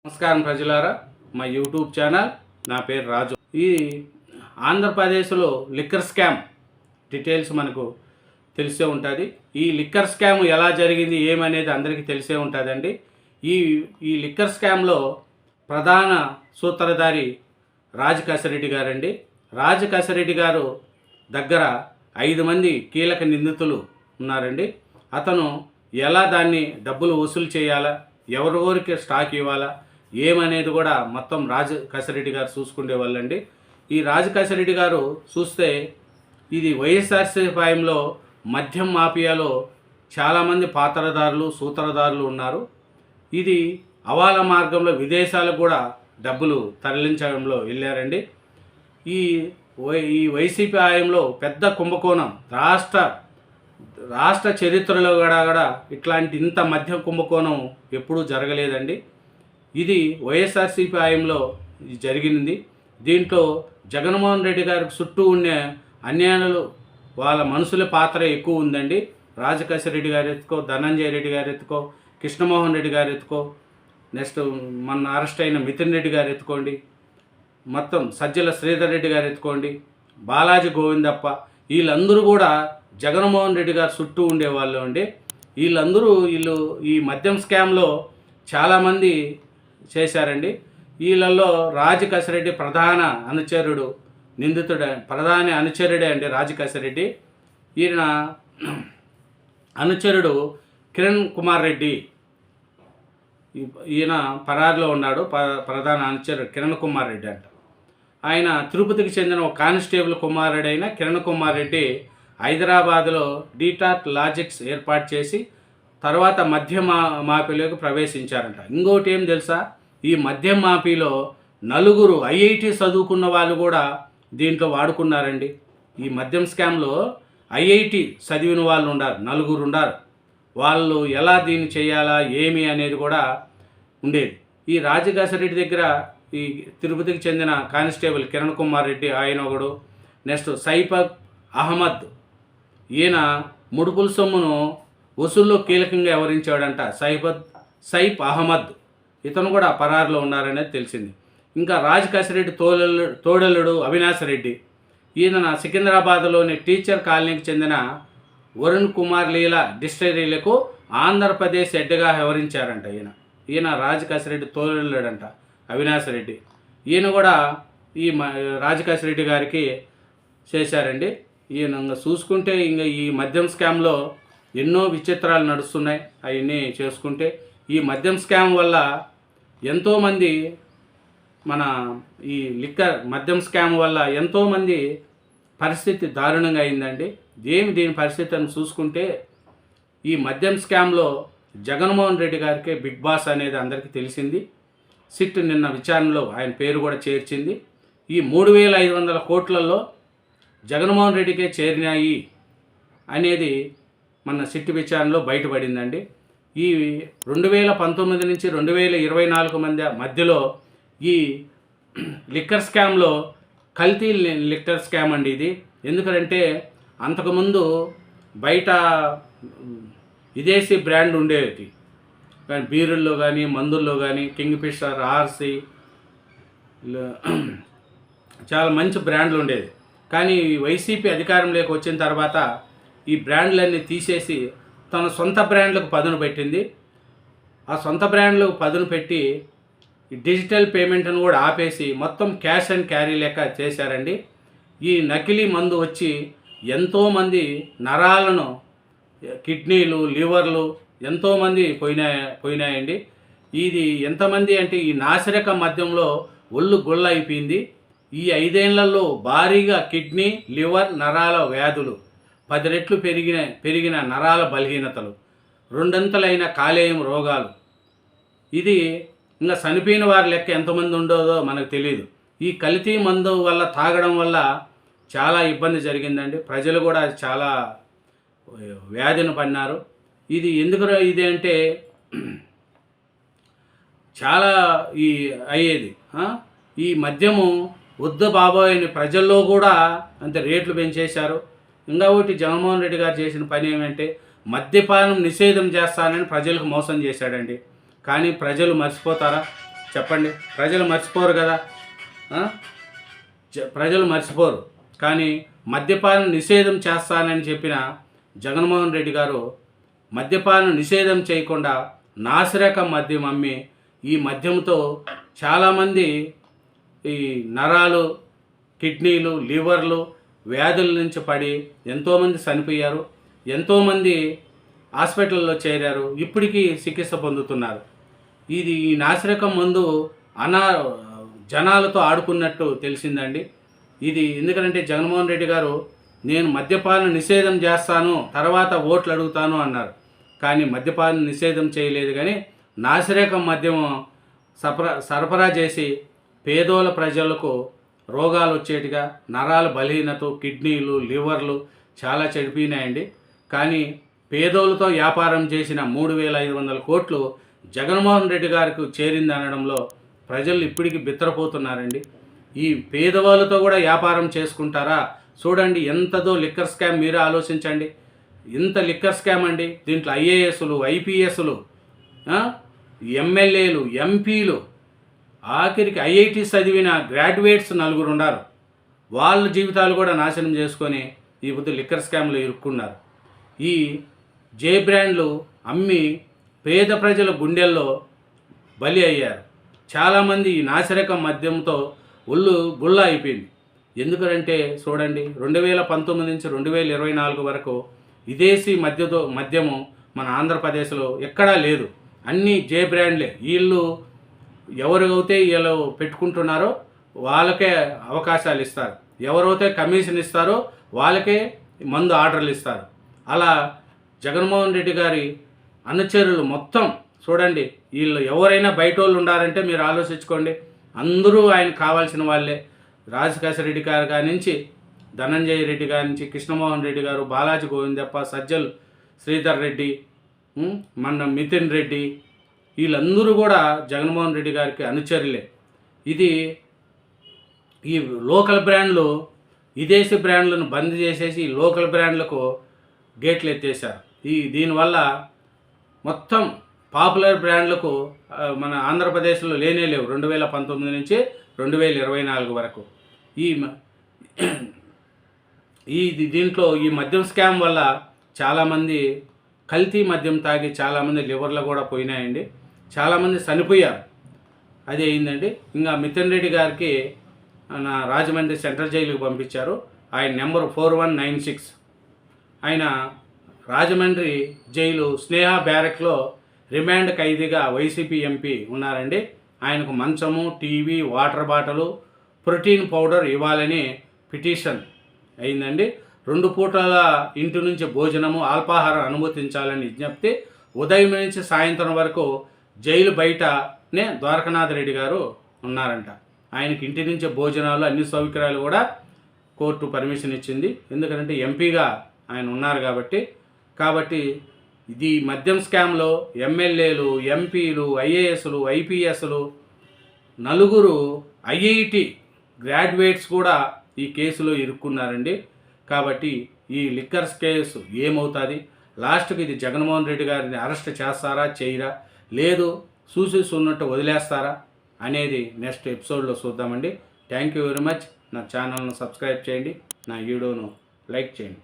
నమస్కారం ప్రజలారా, మా యూట్యూబ్ ఛానల్. నా పేరు రాజు. ఈ ఆంధ్రప్రదేశ్లో లిక్కర్ స్కామ్ డీటెయిల్స్ మనకు తెలిసే ఉంటుంది. ఈ లిక్కర్ స్కామ్ ఎలా జరిగింది ఏమనేది అందరికీ తెలిసే ఉంటుందండి. ఈ ఈ లిక్కర్ స్కామ్లో ప్రధాన సూత్రధారి రాజకేశరెడ్డి గారండి. రాజకేశరెడ్డి గారు దగ్గర 5 మంది కీలక నిందితులు ఉన్నారండి. అతను ఎలా దాన్ని డబ్బులు వసూలు చేయాలా, ఎవరెవరికి స్టాక్ ఇవ్వాలా ఏమనేది కూడా మొత్తం రాజకేశరెడ్డి గారు చూసుకునే వాళ్ళండి. ఈ రాజకేశరెడ్డి గారు చూస్తే ఇది వైఎస్ఆర్సీపీ హయాంలో మద్యం మాఫియాలో చాలామంది పాత్రదారులు సూత్రధారులు ఉన్నారు. ఇది అవాల మార్గంలో విదేశాలకు కూడా డబ్బులు తరలించడంలో వెళ్ళారండి. ఈ వైసీపీ హయాంలో పెద్ద కుంభకోణం రాష్ట్ర చరిత్రలో కూడా ఇట్లాంటి ఇంత మద్యం కుంభకోణం ఎప్పుడూ జరగలేదండి. ఇది వైఎస్ఆర్సీపీ హయాంలో జరిగింది. దీంట్లో జగన్మోహన్ రెడ్డి గారికి చుట్టూ ఉండే అన్యాయాలు వాళ్ళ మనుషుల పాత్ర ఎక్కువ ఉందండి. రాజకేశరెడ్డి గారు ఎత్తుకో, ధనంజయ రెడ్డి గారు ఎత్తుకో, కృష్ణమోహన్ రెడ్డి గారు ఎత్తుకో, నెక్స్ట్ మన అరెస్ట్ అయిన మిథున్ రెడ్డి గారు ఎత్తుకోండి, మొత్తం సజ్జల శ్రీధర్ రెడ్డి గారు ఎత్తుకోండి, బాలాజీ గోవిందప్ప, వీళ్ళందరూ కూడా జగన్మోహన్ రెడ్డి గారు చుట్టూ ఉండేవాళ్ళు అండి. వీళ్ళు ఈ మద్యం స్కామ్లో చాలామంది చేశారండి. వీళ్ళల్లో రాజకేశరెడ్డి ప్రధాన అనుచరుడే అండి రాజకేశరెడ్డి. ఈయన అనుచరుడు కిరణ్ కుమార్ రెడ్డి, ఈయన పరారులో ఉన్నాడు. ప్రధాన అనుచరుడు కిరణ్ కుమార్ రెడ్డి అంట. ఆయన తిరుపతికి చెందిన ఒక కానిస్టేబుల్ కుమారుడైన కిరణ్ కుమార్ రెడ్డి హైదరాబాద్లో డీటాట్ లాజిక్స్ ఏర్పాటు చేసి తర్వాత మద్యం మాఫీలోకి ప్రవేశించారంట. ఇంకోటి ఏం తెలుసా, ఈ మద్యం మాఫీలో 4 ఐఐటి చదువుకున్న వాళ్ళు కూడా దీంట్లో వాడుకున్నారండి. ఈ మద్యం స్కామ్లో ఐఐటి చదివిన వాళ్ళు ఉన్నారు, 4 ఉన్నారు. వాళ్ళు ఎలా దీన్ని చేయాలా ఏమి అనేది కూడా ఉండేది. ఈ రాజకేశరెడ్డి దగ్గర ఈ తిరుపతికి చెందిన కానిస్టేబుల్ కిరణ్ కుమార్ రెడ్డి ఆయన ఒకడు, నెక్స్ట్ సైఫ్ అహ్మద్, ఈయన ముడుపుల సొమ్మును వసూల్లో కీలకంగా వ్యవహరించాడంట. సైఫ్ అహ్మద్ ఇతను కూడా పరారులో ఉన్నారనేది తెలిసింది. ఇంకా రాజకేశరెడ్డి తోడల్లుడు అవినాష్ రెడ్డి, ఈయన సికింద్రాబాద్లోని టీచర్ కాలనీకి చెందిన వరుణ్ కుమార్ లీలా డిస్టరీలకు ఆంధ్రప్రదేశ్ హెడ్గా వ్యవహరించారంట. ఈయన రాజకేశరెడ్డి తోడల్లుడంట అవినాష్ రెడ్డి. ఈయన కూడా ఈ రాజకేశరెడ్డి గారికి చేశారండి. ఈయన చూసుకుంటే ఇంకా ఈ మద్యం స్కామ్లో ఎన్నో విచిత్రాలు నడుస్తున్నాయి. అవన్నీ చేసుకుంటే ఈ మద్యం స్కామ్ వల్ల ఎంతోమంది ఈ మద్యం స్కామ్ వల్ల ఎంతోమంది పరిస్థితి దారుణంగా అయిందండి. దీని పరిస్థితి అని చూసుకుంటే ఈ మద్యం స్కామ్లో జగన్మోహన్ రెడ్డి గారికి బిగ్ బాస్ అనేది అందరికీ తెలిసింది. సిట్ నిన్న విచారణలో ఆయన పేరు కూడా చేర్చింది. ఈ 3,500 కోట్లలో జగన్మోహన్ రెడ్డికే చేరినాయి అనేది మన సిట్ విచారణలో బయటపడిందండి. ఈ 2019 నుంచి 2024 మధ్యలో ఈ లిక్కర్ స్కామ్లో కల్తీ లిక్కర్ స్కామ్ అండి ఇది. ఎందుకంటే అంతకుముందు బయట విదేశీ బ్రాండ్ ఉండేవి, కానీ బీరుల్లో కానీ మందుల్లో కానీ కింగ్ ఫిషర్, ఆర్సీ చాలా మంచి బ్రాండ్లు ఉండేది. కానీ వైసీపీ అధికారంలోకి వచ్చిన తర్వాత ఈ బ్రాండ్లన్నీ తీసేసి తన సొంత బ్రాండ్లకు పదును పెట్టింది. ఆ సొంత బ్రాండ్లకు పదును పెట్టి డిజిటల్ పేమెంట్ను కూడా ఆపేసి మొత్తం క్యాష్ అండ్ క్యారీ లెక్క చేశారండి. ఈ నకిలీ మందు వచ్చి ఎంతోమంది నరాలను, కిడ్నీలు, లివర్లు ఎంతోమంది పోయినాయండి. ఇది ఎంతమంది అంటే ఈ నాసిరక మద్యంలో ఒళ్ళు గుళ్ళ అయిపోయింది. ఈ 5 ఏళ్లలో భారీగా కిడ్నీ, లివర్, నరాల వ్యాధులు, 10 రెట్లు పెరిగిన నరాల బలహీనతలు, 2 కాలేయం రోగాలు. ఇది ఇంకా చనిపోయిన వారి లెక్క ఎంతమంది ఉండదో మనకు తెలియదు. ఈ కల్తీ మందు వల్ల తాగడం వల్ల చాలా ఇబ్బంది జరిగిందండి. ప్రజలు కూడా చాలా వ్యాధిని పడినారు. ఇది ఎందుకు ఇది అంటే చాలా అయ్యేది. ఈ మద్యము వద్దు బాబోయ్ అని ప్రజల్లో కూడా అంత రేట్లు పెంచేశారు. ఇంకా ఒకటి జగన్మోహన్ రెడ్డి గారు చేసిన పని ఏమంటే మద్యపానం నిషేధం చేస్తానని ప్రజలకు మోసం చేశాడండి. కానీ ప్రజలు మర్చిపోతారా? చెప్పండి? ప్రజలు మర్చిపోరు కదా. ఆ? ప్రజలు మర్చిపోరు. కానీ మద్యపాన నిషేధం చేస్తానని చెప్పిన జగన్మోహన్ రెడ్డి గారు మద్యపాన నిషేధం చేయకుండా నాసిరకం మద్యం అమ్మి ఈ మద్యంతో చాలామంది ఈ నరాలు, కిడ్నీలు, లివర్లు వ్యాధుల నుంచి పడి ఎంతోమంది చనిపోయారు, ఎంతోమంది హాస్పిటల్లో చేరారు, ఇప్పటికీ చికిత్స పొందుతున్నారు. ఇది ఈ నాసిరకం మందు జనాలతో ఆడుకున్నట్టు తెలిసిందండి. ఇది ఎందుకంటే జగన్మోహన్ రెడ్డి గారు నేను మద్యపాన నిషేధం చేస్తాను, తర్వాత ఓట్లు అడుగుతాను అన్నారు. కానీ మద్యపాన నిషేధం చేయలేదు, కానీ నాసిరకం మద్యం సరఫరా చేసి పేదోళ్ళ ప్రజలకు రోగాలు వచ్చేట్టుగా, నరాల బలహీనత, కిడ్నీలు, లివర్లు చాలా చెడిపోయినాయండి. కానీ పేదోళ్ళతో వ్యాపారం చేసిన 3,500 కోట్లు జగన్మోహన్ రెడ్డి గారికి చేరింది అనడంలో ప్రజలు ఇప్పటికీ బిత్తరపోతున్నారండి. ఈ పేదవాళ్ళతో కూడా వ్యాపారం చేసుకుంటారా? చూడండి ఎంతదో లిక్కర్ స్కామ్, మీరే ఆలోచించండి. ఇంత లిక్కర్ స్కామ్ అండి. దీంట్లో ఐఏఎస్లు, ఐపీఎస్లు, ఎమ్మెల్యేలు, ఎంపీలు, ఆఖరికి ఐఐటి చదివిన గ్రాడ్యుయేట్స్ 4 ఉన్నారు. వాళ్ళ జీవితాలు కూడా నాశనం చేసుకొని ఈ బుద్ధి లిక్కర్ స్కామ్లో ఇరుక్కున్నారు. ఈ జే బ్రాండ్లు అమ్మి పేద ప్రజల గుండెల్లో బలి అయ్యారు. చాలామంది ఈ నాసిరకం మద్యంతో ఒళ్ళు గుళ్ళ అయిపోయింది. ఎందుకంటే చూడండి 2019 నుంచి 2024 వరకు విదేశీ మద్యము మన ఆంధ్రప్రదేశ్లో ఎక్కడా లేదు. అన్నీ జే బ్రాండ్లే. వీళ్ళు ఎవరైతే వీళ్ళు పెట్టుకుంటున్నారో వాళ్ళకే అవకాశాలు ఇస్తారు, ఎవరైతే కమిషన్ ఇస్తారో వాళ్ళకే మందు ఆర్డర్లు ఇస్తారు. అలా జగన్మోహన్ రెడ్డి గారి అనుచరులు మొత్తం చూడండి, వీళ్ళు ఎవరైనా బయట వాళ్ళు ఉండారంటే మీరు ఆలోచించుకోండి, అందరూ ఆయన కావాల్సిన వాళ్ళే. రాజశేఖర రెడ్డి గారి కాడి నుంచి, ధనంజయ రెడ్డి గారి నుంచి, కృష్ణమోహన్ రెడ్డి గారు, బాలాజీ గోవిందప్ప, సజ్జల్ శ్రీధర్ రెడ్డి, మన మితిన్ రెడ్డి, వీళ్ళందరూ కూడా జగన్మోహన్ రెడ్డి గారికి అనుచరులే. ఇది ఈ లోకల్ బ్రాండ్లు విదేశీ బ్రాండ్లను బంద్ చేసేసి లోకల్ బ్రాండ్లకు గేట్లు ఎత్తేసారు. దీనివల్ల మొత్తం పాపులర్ బ్రాండ్లకు మన ఆంధ్రప్రదేశ్లో లేనే లేవు 2019 నుంచి 2024 వరకు. దీంట్లో ఈ మద్యం స్కామ్ వల్ల చాలామంది కల్తీ మద్యం తాగి చాలామంది లివర్లో కూడా పోయినాయండి, చాలామంది చనిపోయారు. అది అయిందండి. ఇంకా మితిన్ రెడ్డి గారికి రాజమండ్రి సెంట్రల్ జైలుకి పంపించారు. ఆయన నెంబర్ 4196. ఆయన రాజమండ్రి జైలు స్నేహ బ్యారెక్లో రిమాండ్ ఖైదీగా వైసీపీ ఎంపీ ఉన్నారండి. ఆయనకు మంచము, TV, water bottle, protein powder ఇవ్వాలని పిటిషన్ అయిందండి. 2 పూటల ఇంటి నుంచి భోజనము, అల్పాహారం అనుమతించాలని విజ్ఞప్తి. ఉదయం నుంచి సాయంత్రం వరకు జైలు బయటనే ద్వారకనాథ్ రెడ్డి గారు ఉన్నారంట. ఆయనకి ఇంటి నుంచి భోజనాలు, అన్ని సౌకర్యాలు కూడా కోర్టు పర్మిషన్ ఇచ్చింది. ఎందుకంటే ఎంపీగా ఆయన ఉన్నారు కాబట్టి ఇది మద్యం స్కామ్లో ఎమ్మెల్యేలు, ఎంపీలు, ఐఏఎస్లు, ఐపీఎస్లు, 4 ఐఐటి గ్రాడ్యుయేట్స్ కూడా ఈ కేసులో ఇరుక్కున్నారండి. కాబట్టి ఈ లిక్కర్స్ కేసు ఏమవుతుంది, లాస్ట్కి ఇది జగన్మోహన్ రెడ్డి గారిని అరెస్ట్ చేస్తారా, చేయరా, లేదు చూసిస్తున్నట్టు వదిలేస్తారా అనేది నెక్స్ట్ ఎపిసోడ్లో చూద్దామండి. Thank you very much. నా ఛానల్ను సబ్స్క్రైబ్ చేయండి, నా వీడియోను లైక్ చేయండి.